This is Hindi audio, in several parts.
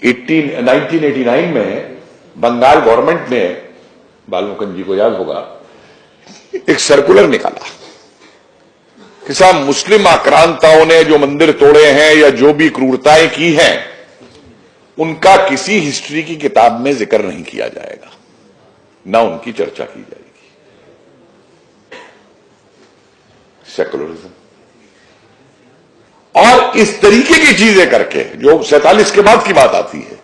1989 में बंगाल गवर्नमेंट ने, बालमुकुंद जी को याद होगा, एक सर्कुलर निकाला कि साहब मुस्लिम आक्रांताओं ने जो मंदिर तोड़े हैं या जो भी क्रूरताएं की हैं उनका किसी हिस्ट्री की किताब में जिक्र नहीं किया जाएगा, ना उनकी चर्चा की जाएगी। सेकुलरिज्म। और इस तरीके की चीजें करके, जो 47 के बाद की बात आती है,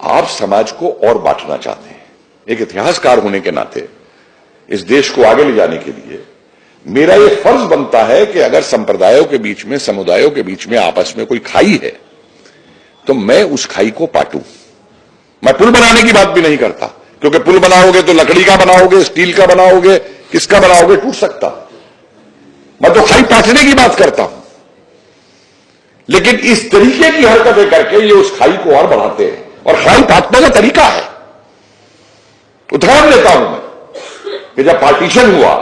आप समाज को और बांटना चाहते हैं। एक इतिहासकार होने के नाते इस देश को आगे ले जाने के लिए मेरा यह फर्ज बनता है कि अगर संप्रदायों के बीच में, समुदायों के बीच में आपस में कोई खाई है तो मैं उस खाई को पाटूं। मैं पुल बनाने की बात भी नहीं करता, क्योंकि पुल बनाओगे तो लकड़ी का बनाओगे, स्टील का बनाओगे, किसका बनाओगे, टूट सकता। मैं तो खाई पाटने की बात करता हूं। लेकिन इस तरीके की हरकतें करके ये उस खाई को और बढ़ाते हैं, और खाई पाटने का तरीका है। उदाहरण देता हूं मैं कि जब पार्टीशन हुआ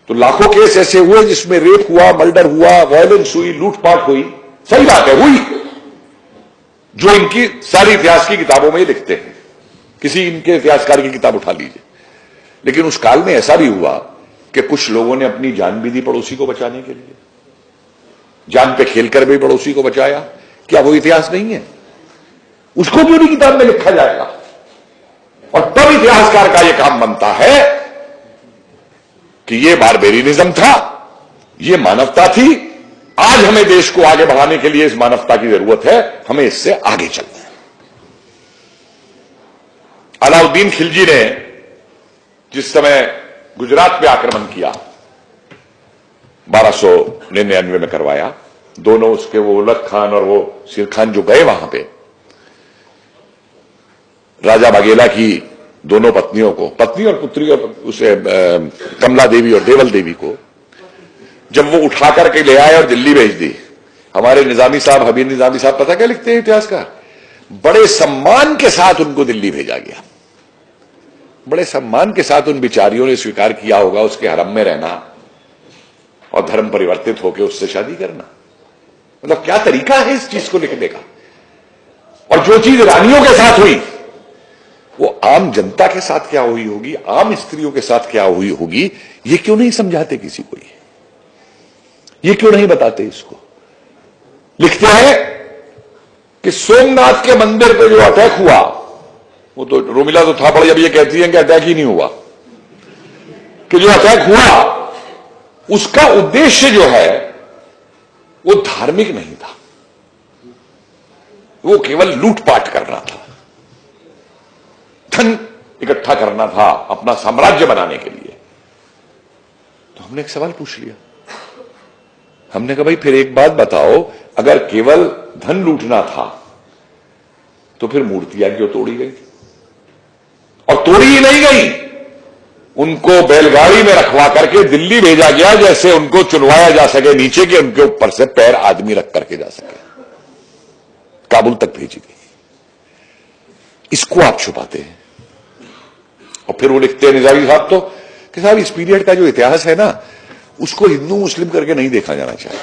तो लाखों केस ऐसे हुए जिसमें रेप हुआ, मर्डर हुआ, वायलेंस हुई, लूटपाट हुई। सही बात है, हुई, जो इनकी सारी इतिहास की किताबों में लिखते हैं। किसी इनके इतिहासकार की किताब उठा लीजिए। लेकिन उस काल में ऐसा भी हुआ कि कुछ लोगों ने अपनी जान भी दी पड़ोसी को बचाने के लिए, जान पे खेलकर भी पड़ोसी को बचाया। क्या वो इतिहास नहीं है? उसको क्यों नहीं किताब में लिखा जाएगा? और तब इतिहासकार का यह काम बनता है कि यह बारबेरियनिज्म था, यह मानवता थी। आज हमें देश को आगे बढ़ाने के लिए इस मानवता की जरूरत है, हमें इससे आगे चलना है। अलाउद्दीन खिलजी ने जिस समय गुजरात पे आक्रमण किया, 1299 में करवाया, दोनों उसके, वो उलग खान और वो सिर खान जो गए वहां पे, राजा बाघेला की दोनों पत्नियों को, पत्नी और पुत्री, और उसे कमला देवी और देवल देवी को जब वो उठा करके ले आए और दिल्ली भेज दी। हमारे निजामी साहब, हबीब निजामी साहब, पता क्या लिखते हैं इतिहासकार? बड़े सम्मान के साथ उनको दिल्ली भेजा गया। बड़े सम्मान के साथ उन बिचारियों ने स्वीकार किया होगा उसके हरम में रहना और धर्म परिवर्तित होकर उससे शादी करना। मतलब क्या तरीका है इस चीज को लिखने का? और जो चीज रानियों के साथ हुई वो आम जनता के साथ क्या हुई होगी, आम स्त्रियों के साथ क्या हुई होगी, ये क्यों नहीं समझाते किसी को? ये क्यों नहीं बताते इसको? लिखते हैं कि सोमनाथ के मंदिर पे जो अटैक हुआ, वो तो रोमिला तो था पड़ी, अब ये कहती है कि अटैक ही नहीं हुआ, कि जो अटैक हुआ उसका उद्देश्य जो है वो धार्मिक नहीं था, वो केवल लूटपाट करना था, धन इकट्ठा करना था अपना साम्राज्य बनाने के लिए। तो हमने एक सवाल पूछ लिया, हमने कहा भाई फिर एक बात बताओ, अगर केवल धन लूटना था तो फिर मूर्तियां क्यों तोड़ी गई? और तोड़ी ही नहीं गई, उनको बैलगाड़ी में रखवा करके दिल्ली भेजा गया, जैसे उनको चुनवाया जा सके नीचे के, उनके ऊपर से पैर आदमी रख करके जा सके। काबुल तक भेजी गई। इसको आप छुपाते हैं। और फिर वो लिखते हैं निजामी साहब तो कि साहब इस पीरियड का जो इतिहास है ना, उसको हिंदू मुस्लिम करके नहीं देखा जाना चाहिए,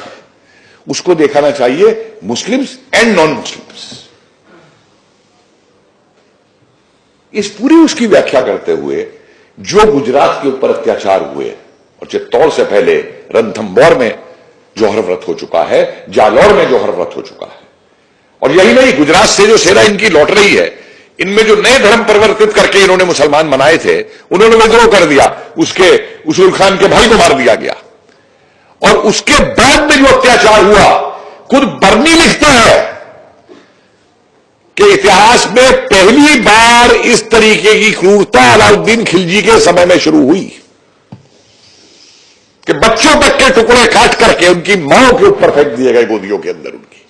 उसको दिखाना चाहिए मुस्लिम्स एंड नॉन मुस्लिम्स। इस पूरी उसकी व्याख्या करते हुए जो गुजरात के ऊपर अत्याचार हुए, और चित्तौड़ से पहले रणथंभौर में जौहर व्रत हो चुका है, जालौर में जौहर व्रत हो चुका है, और यही नहीं, गुजरात से जो सेना इनकी लौट रही है, इनमें जो नए धर्म परिवर्तित करके इन्होंने मुसलमान बनाए थे, उन्होंने विद्रोह कर दिया, उसके उसूल खान के भाई को मार दिया गया। और उसके बाद में जो अत्याचार हुआ, खुद बर्नी लिखता है कि इतिहास में पहली बार इस तरीके की क्रूरता अलाउद्दीन खिलजी के समय में शुरू हुई कि बच्चों तक के टुकड़े काट करके उनकी मांओं के ऊपर फेंक दिए गए, गोदियों के अंदर उनकी।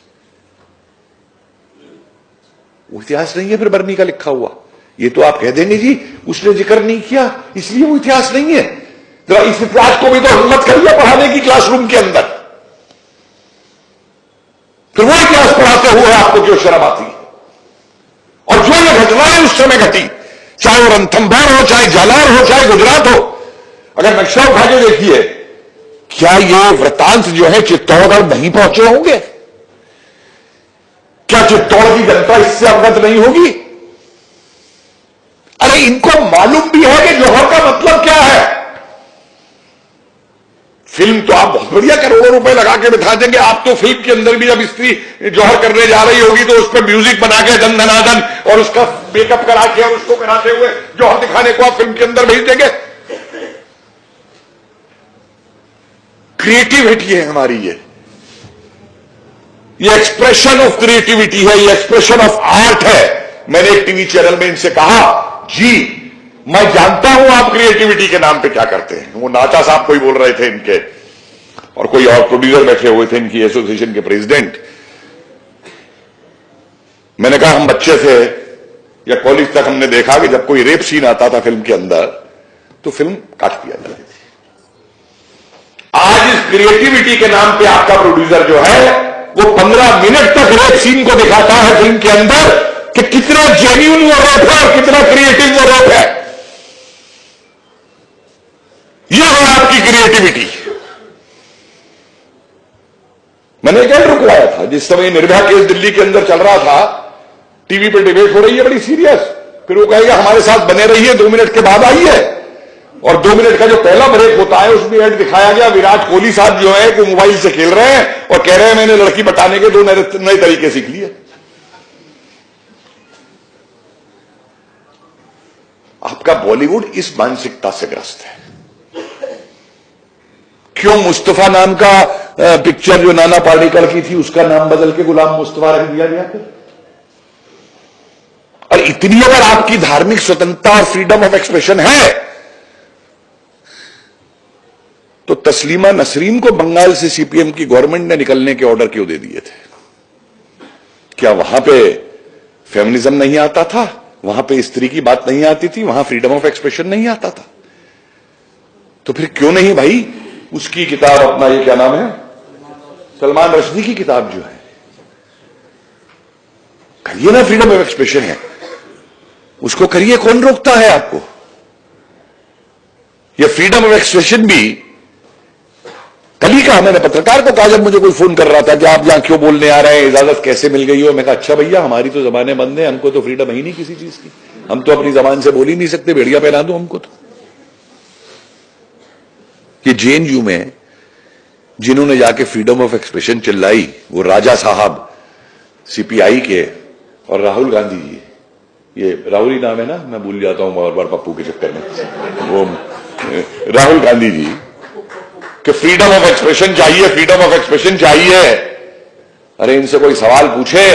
वो इतिहास नहीं है फिर बर्नी का लिखा हुआ। ये तो आप कह देंगे जी उसने जिक्र नहीं किया इसलिए वो इतिहास नहीं है। जरा इस इतिहास को भी तो हिम्मत करिए पढ़ाने की क्लासरूम के अंदर, फिर वो इतिहास पढ़ाते हुए आपको क्यों शर्म आती है? और जो ये घटनाएं उस समय घटी, चाहे वो रणथंभौर हो, चाहे जालौर हो, चाहे गुजरात हो, अगर नक्शा उठा के देखिए, क्या ये वृतांत जो है चित्तौड़गढ़ नहीं पहुंचे होंगे? क्या चित्तौड़ की जनता इससे अवगत नहीं होगी? अरे इनको मालूम भी है कि जौहर का मतलब क्या है। फिल्म तो आप बहुत बढ़िया करोड़ों रुपए लगा के बिठा देंगे। आप तो फिल्म के अंदर भी जब स्त्री जौहर करने जा रही होगी तो उस पर म्यूजिक बना के धन धनाधन और उसका मेकअप करा के और उसको कराते हुए जौहर दिखाने को आप फिल्म के अंदर भेज देंगे। क्रिएटिविटी है हमारी, ये एक्सप्रेशन ऑफ क्रिएटिविटी है, ये एक्सप्रेशन ऑफ आर्ट है। मैंने एक टीवी चैनल में इनसे कहा, जी मैं जानता हूं आप क्रिएटिविटी के नाम पे क्या करते हैं। वो नाचा साहब कोई बोल रहे थे इनके, और कोई और प्रोड्यूसर बैठे हुए थे इनकी एसोसिएशन के प्रेसिडेंट। मैंने कहा हम बच्चे थे या कॉलेज तक हमने देखा कि जब कोई रेप सीन आता था फिल्म के अंदर तो फिल्म काट दिया जाती थी। आज इस क्रिएटिविटी के नाम पे आपका प्रोड्यूसर जो है वो 15 मिनट तक रेप सीन को दिखाता है फिल्म के अंदर कि कितना जेन्युइन वो रेप है और कितना क्रिएटिव वो रेप है। यह है आपकी क्रिएटिविटी। मैंने एक एड रुकवाया था जिस समय निर्भया केस दिल्ली के अंदर चल रहा था, टीवी पे डिबेट हो रही है बड़ी सीरियस, फिर वो कहेगा हमारे साथ बने रहिए, 2 मिनट के बाद आइए, और 2 मिनट का जो पहला ब्रेक होता है उसमें एड दिखाया गया विराट कोहली साहब जो है कि मोबाइल से खेल रहे हैं और कह रहे हैं मैंने लड़की बताने के 2 नए तरीके सीख लिए। आपका बॉलीवुड इस मानसिकता से ग्रस्त है। क्यों मुस्तफा नाम का पिक्चर जो नाना पाटेकर की थी उसका नाम बदल के गुलाम मुस्तफा रख दिया गया फिर? और इतनी अगर आपकी धार्मिक स्वतंत्रता और फ्रीडम ऑफ एक्सप्रेशन है तो तस्लीमा नसरीन को बंगाल से सीपीएम की गवर्नमेंट ने निकलने के ऑर्डर क्यों दे दिए थे? क्या वहां पे फेमिनिज्म नहीं आता था? वहां पे स्त्री की बात नहीं आती थी? वहां फ्रीडम ऑफ एक्सप्रेशन नहीं आता था? तो फिर क्यों नहीं भाई उसकी किताब, अपना ये क्या नाम है, सलमान रश्दी की किताब जो है, करिए ना, फ्रीडम ऑफ एक्सप्रेशन है, उसको करिए, कौन रोकता है आपको? ये फ्रीडम ऑफ एक्सप्रेशन भी कल ही कहा मैंने, पत्रकार को कहा जब मुझे कोई फोन कर रहा था कि आप यहां क्यों बोलने आ रहे हैं, इजाजत कैसे मिल गई हो? मैं कहा अच्छा भैया हमारी तो जबानें बंद है, हमको तो फ्रीडम ही नहीं किसी चीज की, हम तो अपनी जबान से बोल ही नहीं सकते, भेड़िया पहना दो हमको। तो ये जेएनयू में जिन्होंने जाके फ्रीडम ऑफ एक्सप्रेशन चिल्लाई वो राजा साहब सीपीआई के और राहुल गांधी जी, ये राहुल ही नाम है ना, मैं भूल जाता हूं बार बार पप्पू के चक्कर में, वो राहुल गांधी जी कि फ्रीडम ऑफ एक्सप्रेशन चाहिए, फ्रीडम ऑफ एक्सप्रेशन चाहिए। अरे इनसे कोई सवाल पूछे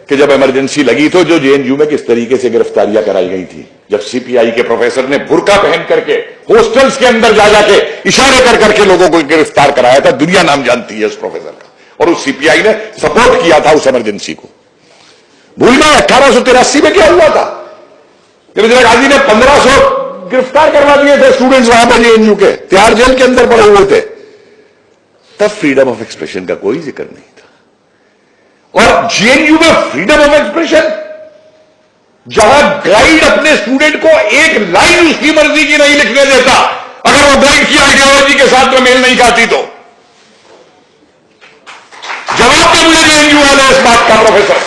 कि जब इमरजेंसी लगी तो जो जेएनयू में किस तरीके से गिरफ्तारियां कराई गई थी, जब सीपीआई के प्रोफेसर ने बुर्का पहन करके हॉस्टल्स के अंदर जा जाके इशारे कर करके लोगों को गिरफ्तार कराया था, दुनिया नाम जानती है उस प्रोफेसर का, और उस सीपीआई ने सपोर्ट किया था उस इमरजेंसी को। भूल गए 1883 में क्या हुआ था जब इंदिरा गांधी ने 1500 गिरफ्तार करवा दिए थे स्टूडेंट्स वहां पर जेएनयू के, तिहाड़ जेल के अंदर पड़े हुए थे, तब फ्रीडम ऑफ एक्सप्रेशन का कोई जिक्र नहीं था। और जेएनयू में फ्रीडम ऑफ एक्सप्रेशन, जहां गाइड अपने स्टूडेंट को एक लाइन उसकी मर्जी की नहीं लिखने देता अगर वो गाइड की आइडियोलॉजी के साथ में मेल नहीं खाती तो। जवाब दे मुझे जेएनयू वाले इस बात का प्रोफेसर,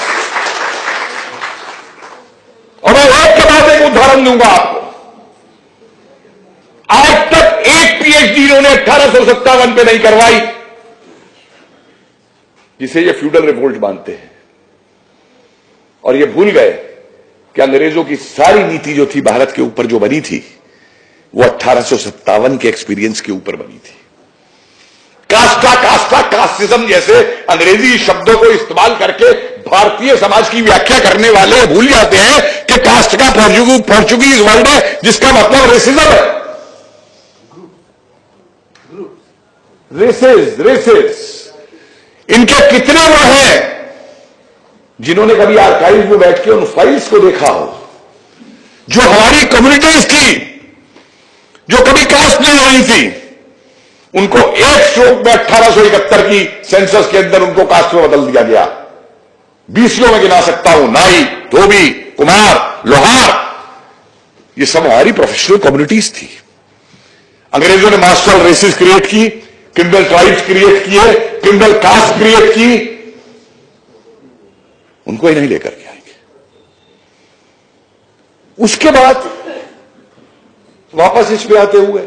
और मैं एक के बाद एक उदाहरण दूंगा आपको। आज तक एक पीएचडी इन्होंने 1857 पे नहीं करवाई, जिसे ये फ्यूडल रिवोल्ट मानते हैं, और ये भूल गए कि अंग्रेजों की सारी नीति जो थी भारत के ऊपर जो बनी थी वो 1857 के एक्सपीरियंस के ऊपर बनी थी। कास्टिज्म जैसे अंग्रेजी शब्दों को इस्तेमाल करके भारतीय समाज की व्याख्या करने वाले भूल जाते हैं कि कास्ट का पोर्चुगीज वर्ड है जिसका मतलब रेसिज्म है। रेसेस इनके कितने वो हैं जिन्होंने कभी आर्काइव में बैठ के उन फाइल्स को देखा हो, जो हमारी कम्युनिटीज थी जो कभी कास्ट नहीं हुई थी, उनको एक स्ट्रोक में 1871 की सेंसस के अंदर उनको कास्ट में बदल दिया गया। 20 में गिना सकता हूं, नाई, धोबी, कुम्हार, लोहार, ये सब हमारी प्रोफेशनल कम्युनिटीज थी। अंग्रेजों ने मास्टर रेसेस क्रिएट की, क्रिमिनल ट्राइब्स क्रिएट किए, क्रिमिनल कास्ट क्रिएट की, उनको ही नहीं लेकर के आएंगे। उसके बाद वापस इस पे आते हुए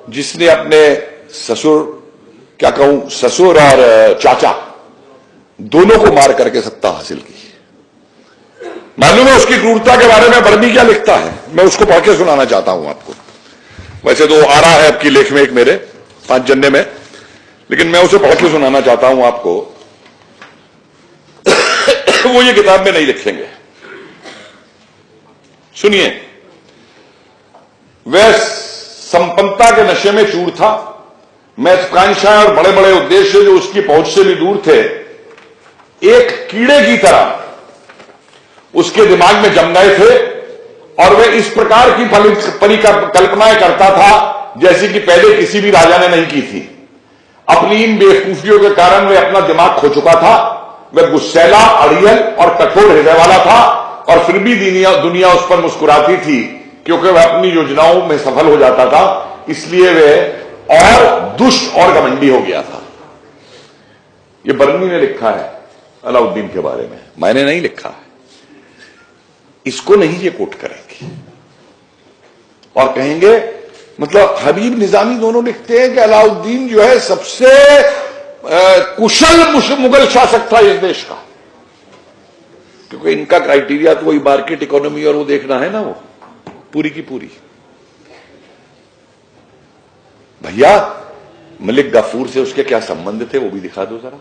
जिसने अपने ससुर, क्या कहूं, ससुर और चाचा दोनों को मार करके सत्ता हासिल की। मालूम है उसकी क्रूरता के बारे में बर्मी क्या लिखता है? मैं उसको पढ़ के सुनाना चाहता हूं आपको। वैसे तो आ रहा है आपकी लेख में एक मेरे 5 जन्ने में, लेकिन मैं उसे पढ़ के सुनाना चाहता हूं आपको। वो ये किताब में नहीं लिखेंगे। सुनिए, वह संपन्नता के नशे में चूर था। महत्वाकांक्षाएं और बड़े बड़े उद्देश्य जो उसकी पहुंच से भी दूर थे, एक कीड़े की तरह उसके दिमाग में जम गए थे और वह इस प्रकार की परिकल्पनाएं करता था जैसी कि पहले किसी भी राजा ने नहीं की थी। अपनी इन बेवकूफियों के कारण वह अपना दिमाग खो चुका था। वह गुस्सैला, अड़ियल और कठोर हृदय वाला था और फिर भी दुनिया उस पर मुस्कुराती थी क्योंकि वह अपनी योजनाओं में सफल हो जाता था। इसलिए वह और दुष्ट और घमंडी हो गया था। यह बर्नी ने लिखा है अलाउद्दीन के बारे में, मैंने नहीं लिखा है। इसको नहीं ये कोट करेंगे और कहेंगे, मतलब हबीब निजामी दोनों लिखते हैं कि अलाउद्दीन जो है सबसे कुशल मुगल शासक था इस देश का, क्योंकि इनका क्राइटेरिया तो वही मार्केट इकोनॉमी और वो देखना है ना, वो पूरी की पूरी। भैया मलिक गफूर से उसके क्या संबंध थे वो भी दिखा दो जरा।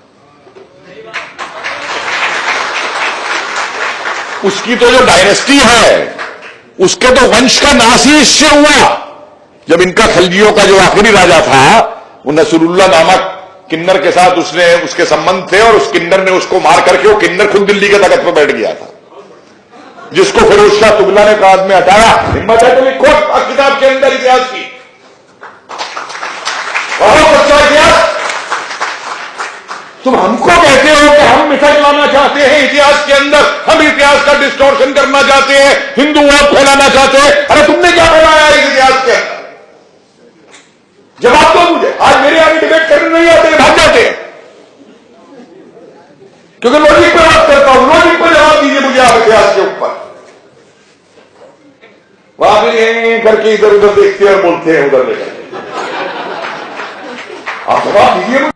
उसकी तो जो डायनेस्टी है, उसके तो वंश का नाश ही इससे हुआ। जब इनका खलजियों का जो आखिरी राजा था, वो नसरुल्लाह नामक किन्नर के साथ उसके संबंध थे और उस किन्नर ने उसको मार करके, वो किन्नर खुद दिल्ली के तख्त पर बैठ गया था, जिसको फिरोज शाह तुगला ने बाद में हटाया। हिम्मत है तो लिखो किताब के अंदर इतिहास की, बहुत अच्छा इतिहास। तुम हमको कहते हो कि हम मिसाइल लाना चाहते हैं इतिहास के अंदर, हम इतिहास का डिस्टॉर्शन करना चाहते हैं, हिंदूवाद फैलाना चाहते हैं। अरे तुमने क्या फैलाया इस इतिहास के अंदर? जवाब दो मुझे। आज मेरे आगे डिबेट करने नहीं आते, भाग जाते हैं, क्योंकि लॉजिक पर बात करता हूं। लॉजिक पर जवाब दीजिए मुझे आप इतिहास के ऊपर। वहां भी करके इधर उधर देखते हैं और बोलते हैं उधर लेकर। आप जवाब दीजिए।